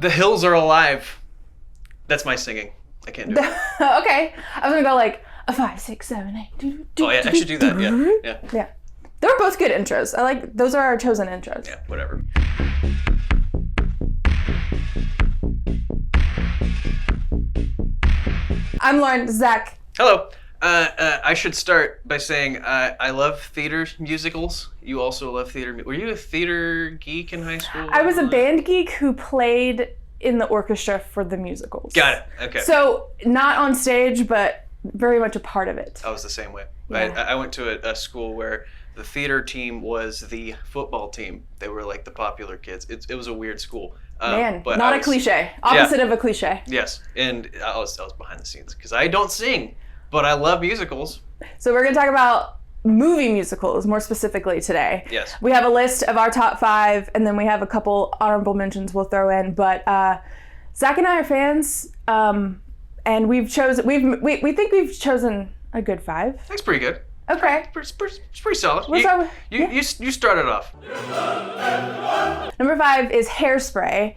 The Hills Are Alive. That's my singing. I can't do it. Okay. I was gonna go like a 5, 6, 7, 8. Oh yeah, I should do that. Yeah. They were both good intros. Those are our chosen intros. Yeah, whatever. I'm Lauren. Zach. Hello. I should start by saying I love theater musicals. You also love theater. Were you a theater geek in high school? I was a band geek who played in the orchestra for the musicals. Got it. Okay. So not on stage, but very much a part of it. I was the same way. Yeah. I went to a school where the theater team was the football team. They were like the popular kids. It was a weird school. But not a cliche. Opposite of a cliche. Yes, and I was behind the scenes because I don't sing, but I love musicals. So we're going to talk about movie musicals more specifically today. Yes. We have a list of our top 5, and then we have a couple honorable mentions we'll throw in. But Zach and I are fans, and we think we've chosen a good 5. That's pretty good. Okay. It's pretty solid. You started off. Number 5 is Hairspray.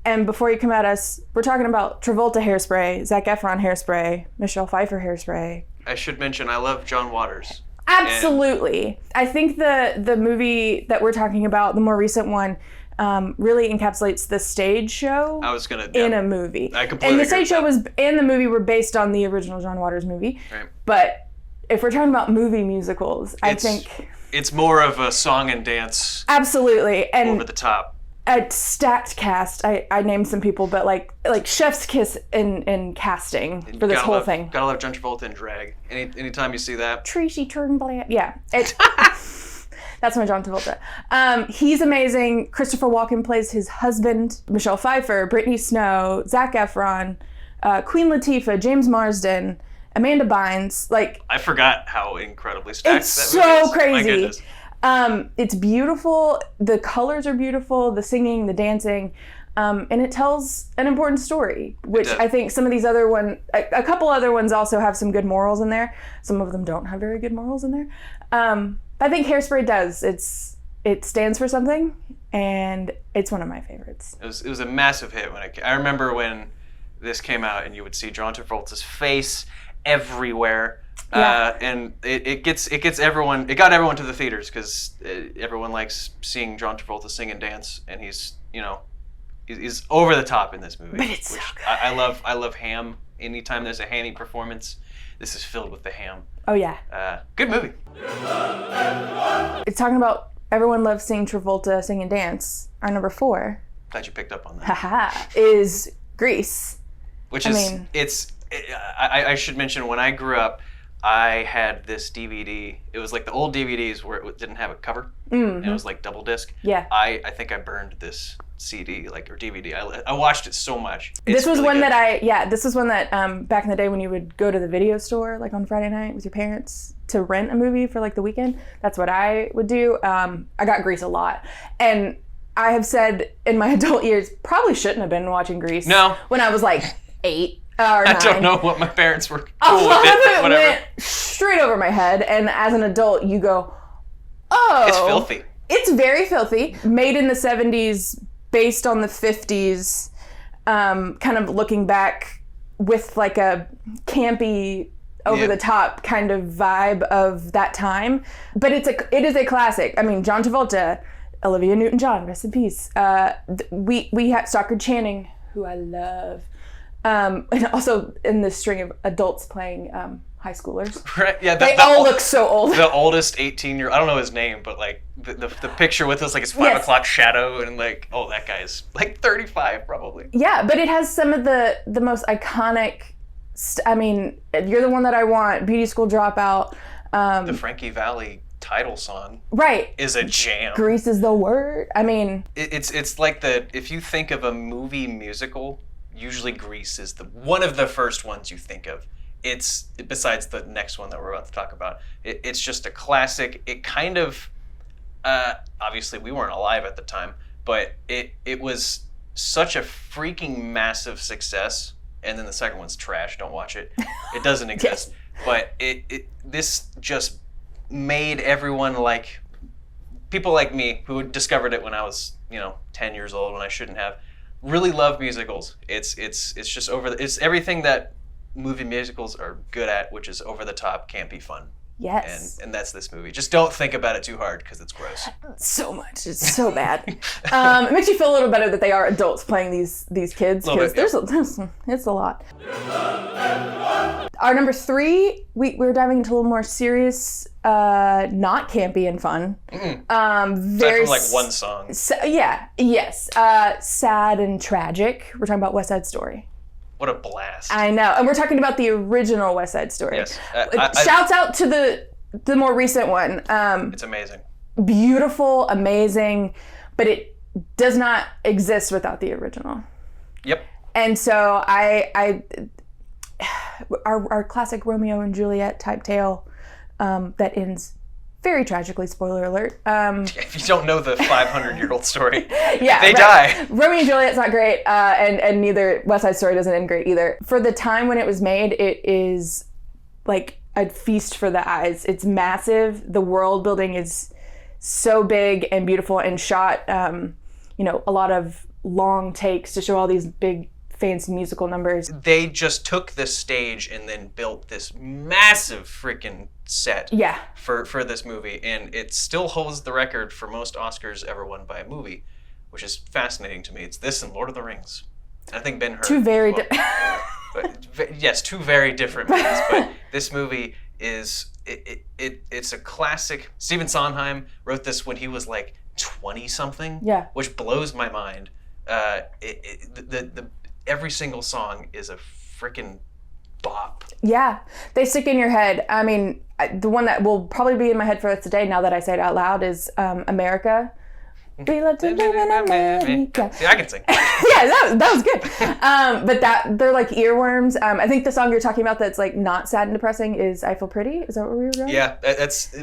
And before you come at us, we're talking about Travolta Hairspray, Zac Efron Hairspray, Michelle Pfeiffer Hairspray. I should mention I love John Waters. Absolutely. I think the movie that we're talking about, the more recent one, really encapsulates the stage show in a movie. I completely And the agree stage show and the movie were based on the original John Waters movie. Right. But if we're talking about movie musicals, I think it's more of a song and dance. Absolutely. And over the top. A stacked cast. I named some people, but like chef's kiss in casting for this whole thing. Gotta love John Travolta in drag. Anytime you see that. Tracy Turnblad. Yeah. That's my John Travolta. He's amazing. Christopher Walken plays his husband. Michelle Pfeiffer, Brittany Snow, Zac Efron, Queen Latifah, James Marsden, Amanda Bynes. I forgot how incredibly stacked it's that movie is. So crazy. My goodness. It's beautiful. The colors are beautiful. The singing, the dancing, and it tells an important story. Which I think some of these other a couple other ones also have some good morals in there. Some of them don't have very good morals in there. But I think Hairspray does. It stands for something, and it's one of my favorites. It was a massive hit I remember when this came out, and you would see John Travolta's face everywhere. Yeah. And it got everyone to the theaters because everyone likes seeing John Travolta sing and dance, and he's over the top in this movie. But it's so good. I love ham. Anytime there's a hammy performance, this is filled with the ham. Oh yeah. Good movie. It's talking about everyone loves seeing Travolta sing and dance. Our number 4. Glad you picked up on that. Haha. Is Grease. I should mention when I grew up, I had this DVD. It was like the old DVDs where it didn't have a cover. Mm-hmm. And it was like double disc. Yeah. I think I burned this CD or DVD. I watched it so much. This was one that back in the day when you would go to the video store like on Friday night with your parents to rent a movie for like the weekend. That's what I would do. I got Grease a lot. And I have said in my adult years, probably shouldn't have been watching Grease. No. When I was like 8. I don't know what my parents were cool with it, whatever. Went straight over my head, and as an adult, you go, oh. It's filthy. It's very filthy. Made in the 70s, based on the 50s, kind of looking back with like a campy, over-the-top kind of vibe of that time. But it is a classic. I mean, John Travolta, Olivia Newton-John, rest in peace. We have Stockard Channing, who I love. And also in this string of adults playing high schoolers. Right, yeah. They all look so old. The oldest 18-year-old, I don't know his name, but like the picture with us, like his 5 o'clock shadow, and like, oh, that guy's like 35 probably. Yeah, but it has some of the most iconic, You're the One That I Want, Beauty School Dropout. The Frankie Valli title song. Right. Is a jam. Grease is the word. It's like if you think of a movie musical, usually Grease is one of the first ones you think of. It's besides the next one that we're about to talk about. It's just a classic. It kind of obviously we weren't alive at the time, but it was such a freaking massive success. And then the second one's trash. Don't watch it. It doesn't exist. But this just made everyone like people like me who discovered it when I was 10 years old when I shouldn't have really love musicals. It's just it's everything that movie musicals are good at, which is over the top, campy fun. Yes. And that's this movie. Just don't think about it too hard because it's gross. So much. It's so bad. It makes you feel a little better that they are adults playing these kids, because it's a lot. Our number 3, we're diving into a little more serious, not campy and fun. Aside from like one song. Yes. Sad and tragic. We're talking about West Side Story. What a blast. I know. And we're talking about the original West Side Story. Yes. Shouts out to the more recent one. It's amazing. Beautiful, amazing, but it does not exist without the original. Yep. And so our classic Romeo and Juliet type tale that ends very tragically, spoiler alert. If you don't know the 500-year-old story, yeah, they die. Romeo and Juliet's not great, and neither West Side Story doesn't end great either. For the time when it was made, it is like a feast for the eyes. It's massive. The world building is so big and beautiful, and shot, a lot of long takes to show all these big, fancy musical numbers. They just took this stage and then built this massive freaking set for this movie, and it still holds the record for most Oscars ever won by a movie, which is fascinating to me. It's this and Lord of the Rings. I think Ben-Hur. Two very yes, two very different movies, but this movie is it's a classic. Stephen Sondheim wrote this when he was like 20 something, which blows my mind. Every single song is a freaking bop. Yeah, they stick in your head. I mean, the one that will probably be in my head for today, now that I say it out loud, is America. We love to live in America. See, I can sing. Yeah, that was good. But they're like earworms. I think the song you're talking about that's like not sad and depressing is "I Feel Pretty." Is that what we were going? Yeah,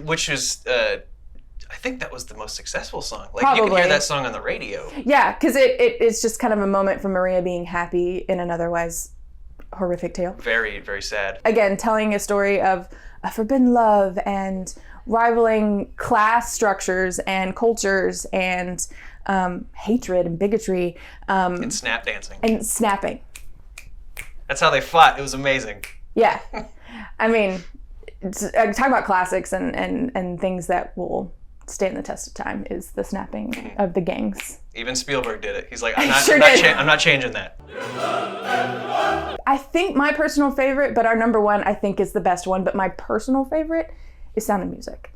which is. I think that was the most successful song. Like, probably. You can hear that song on the radio. Yeah, because it's just kind of a moment for Maria being happy in an otherwise horrific tale. Very, very sad. Again, telling a story of a forbidden love and rivaling class structures and cultures and hatred and bigotry. And snap dancing. And snapping. That's how they fought. It was amazing. Yeah. I mean, talk about classics and things that will stand the test of time is the snapping of the gangs. Even Spielberg did it. He's like, I'm not changing that. I think my personal favorite, but our number one, I think, is the best one. But my personal favorite is Sound of Music.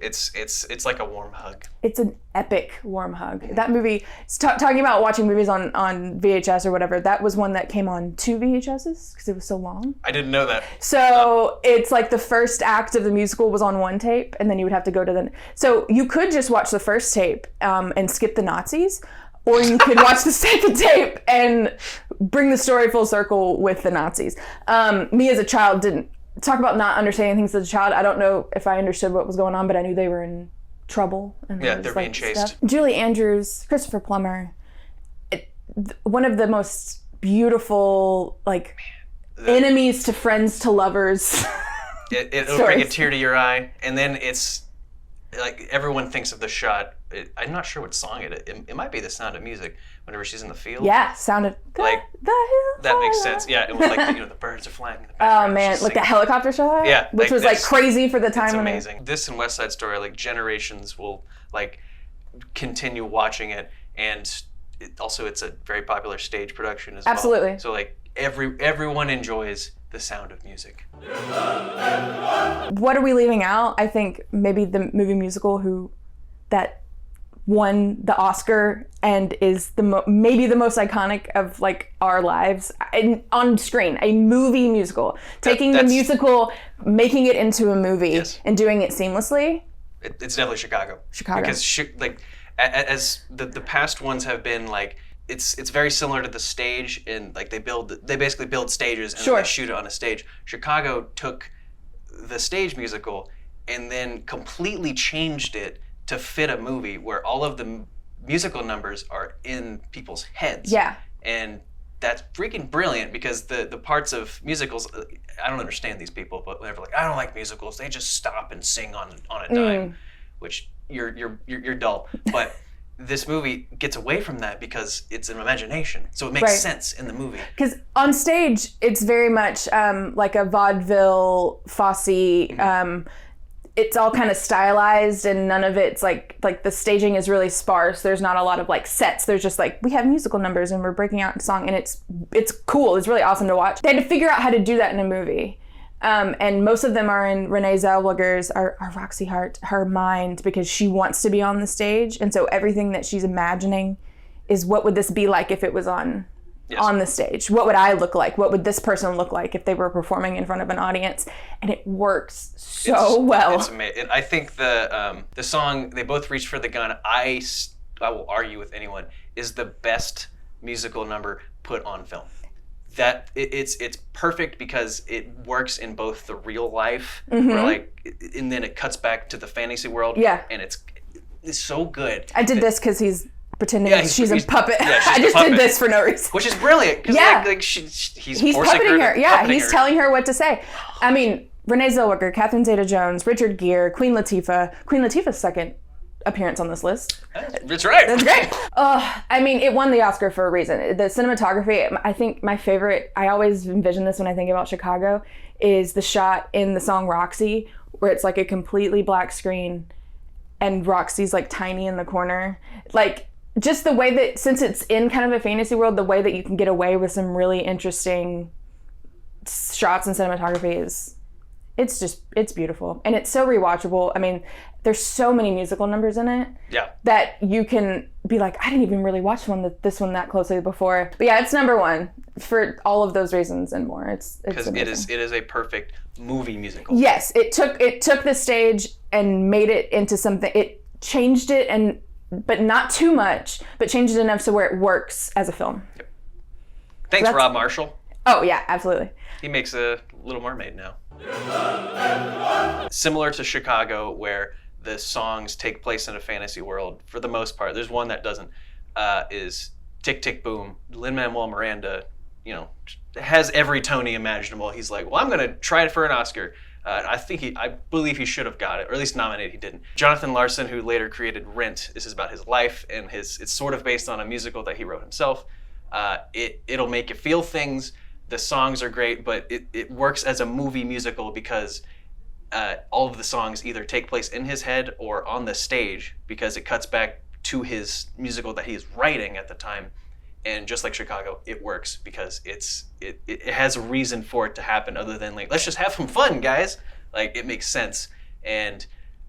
It's like a warm hug. It's an epic warm hug. That movie, talking about watching movies on VHS or whatever, that was one that came on 2 VHSs because it was so long. I didn't know that. So it's like the first act of the musical was on 1 tape, and then you would have to go to the... So you could just watch the first tape and skip the Nazis, or you could watch the second tape and bring the story full circle with the Nazis. Me as a child didn't... Talk about not understanding things as a child. I don't know if I understood what was going on, but I knew they were in trouble. And they're being chased. Stuff. Julie Andrews, Christopher Plummer, one of the most beautiful, enemies to friends to lovers. It'll bring a tear to your eye, and then it's like everyone thinks of the shot. I'm not sure what song it might be The Sound of Music. Whenever she's in the field. Yeah, Sound of the hill. That makes sense. Yeah, it was like the birds are flying in the background. Oh man, like the helicopter shot. Yeah, which was crazy for the time. It's amazing. This and West Side Story, generations will continue watching it, and it's a very popular stage production as well. Absolutely. So everyone enjoys The Sound of Music. What are we leaving out? I think maybe the movie musical that won the Oscar and is maybe the most iconic of our lives on screen. A movie musical, taking the musical, making it into a movie, and doing it seamlessly. It's definitely Chicago. Because as the past ones have been it's very similar to the stage, and they basically build stages and then they shoot it on a stage. Chicago took the stage musical and then completely changed it to fit a movie where all of the musical numbers are in people's heads. Yeah. And that's freaking brilliant, because the parts of musicals, I don't understand these people, but whenever I don't like musicals, they just stop and sing on a dime, which you're dull. But this movie gets away from that because it's an imagination. So it makes sense in the movie. Because on stage, it's very much like a vaudeville, Fosse. It's all kind of stylized, and none of it's like the staging is really sparse. There's not a lot of like sets. There's just like, we have musical numbers and we're breaking out a song, and it's cool. It's really awesome to watch. They had to figure out how to do that in a movie. And most of them are in Renee Zellweger's, our Roxy Hart, her mind, because she wants to be on the stage. And so everything that she's imagining is, what would this be like if it was on the stage? What would I look like? What would this person look like if they were performing in front of an audience? And it works so well. It's amazing. I think the song, They Both Reach for the Gun, I will argue with anyone, is the best musical number put on film. That it's perfect because it works in both the real life, where and then it cuts back to the fantasy world. Yeah, and it's so good. I did this because he's pretending she's a puppet. Yeah, I just did this for no reason, which is brilliant. He's puppeting her. Yeah, he's telling her what to say. I mean, Renee Zellweger, Catherine Zeta-Jones, Richard Gere, Queen Latifah's second appearance on this list. That's right. That's great. I mean, it won the Oscar for a reason. The cinematography, I think my favorite, I always envision this when I think about Chicago, is the shot in the song Roxy, where it's like a completely black screen and Roxy's like tiny in the corner. Like, just the way that, since it's in kind of a fantasy world, the way that you can get away with some really interesting shots and cinematography it's beautiful. And it's so rewatchable. I mean, there's so many musical numbers in it that you can be like, I didn't even really watch this one that closely before. But yeah, it's number one for all of those reasons and more. It's because it is a perfect movie musical. Yes, it took the stage and made it into something. It changed it, but not too much, but changed it enough so where it works as a film. Yep. Thanks, Rob Marshall. Oh yeah, absolutely. He makes a Little Mermaid now. Similar to Chicago, where the songs take place in a fantasy world for the most part. There's one that doesn't. Is Tick Tick Boom. Lin-Manuel Miranda, has every Tony imaginable. He's like, well, I'm gonna try it for an Oscar. I believe he should have got it, or at least nominated. He didn't. Jonathan Larson, who later created Rent, this is about his life, and it's sort of based on a musical that he wrote himself. It'll make you feel things. The songs are great, but it works as a movie musical because all of the songs either take place in his head or on the stage, because it cuts back to his musical that he's writing at the time. And just like Chicago, it works because it has a reason for it to happen other than like, let's just have some fun, guys. Like, it makes sense. And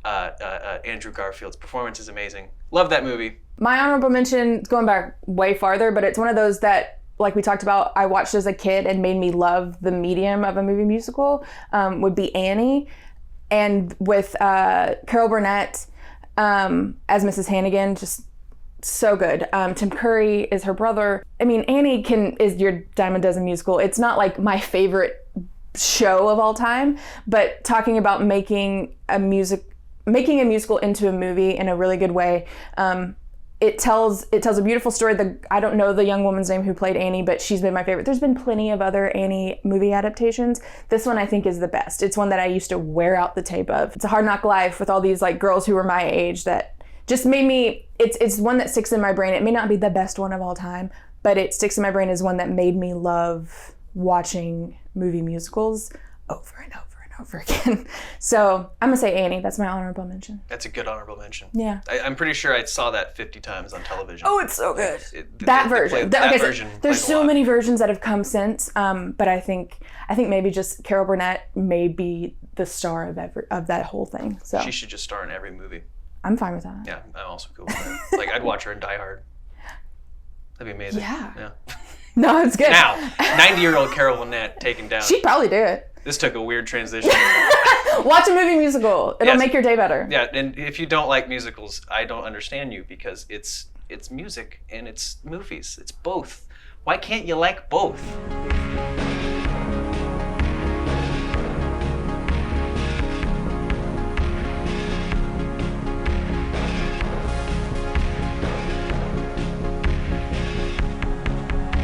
Andrew Garfield's performance is amazing. Love that movie. My honorable mention, going back way farther, but it's one of those that, like we talked about, I watched as a kid and made me love the medium of a movie musical, would be Annie. And with Carol Burnett as Mrs. Hannigan, just so good. Tim Curry is her brother. I mean, Annie is your dime a dozen musical. It's not like my favorite show of all time, but talking about making a musical into a movie in a really good way. It tells a beautiful story. I don't know the young woman's name who played Annie, but she's been my favorite. There's been plenty of other Annie movie adaptations. This one I think is the best. It's one that I used to wear out the tape of. It's a hard knock life with all these like girls who were my age that just made me, it's one that sticks in my brain. It may not be the best one of all time, but it sticks in my brain as one that made me love watching movie musicals over and over again. So I'm gonna say Annie. That's my honorable mention. That's a good honorable mention. Yeah. I'm pretty sure I saw that 50 times on television. Oh, it's so good. That version. There's so many versions that have come since, but I think maybe just Carol Burnett may be the star of that whole thing. So she should just star in every movie. I'm fine with that. Yeah, I'm also cool with that. Like, I'd watch her in Die Hard. That'd be amazing. Yeah. No, it's good. Now, 90-year-old Carol Burnett taken down. She'd probably do it. This took a weird transition. Watch a movie musical. It'll make your day better. Yeah, and if you don't like musicals, I don't understand you, because it's music and it's movies. It's both. Why can't you like both?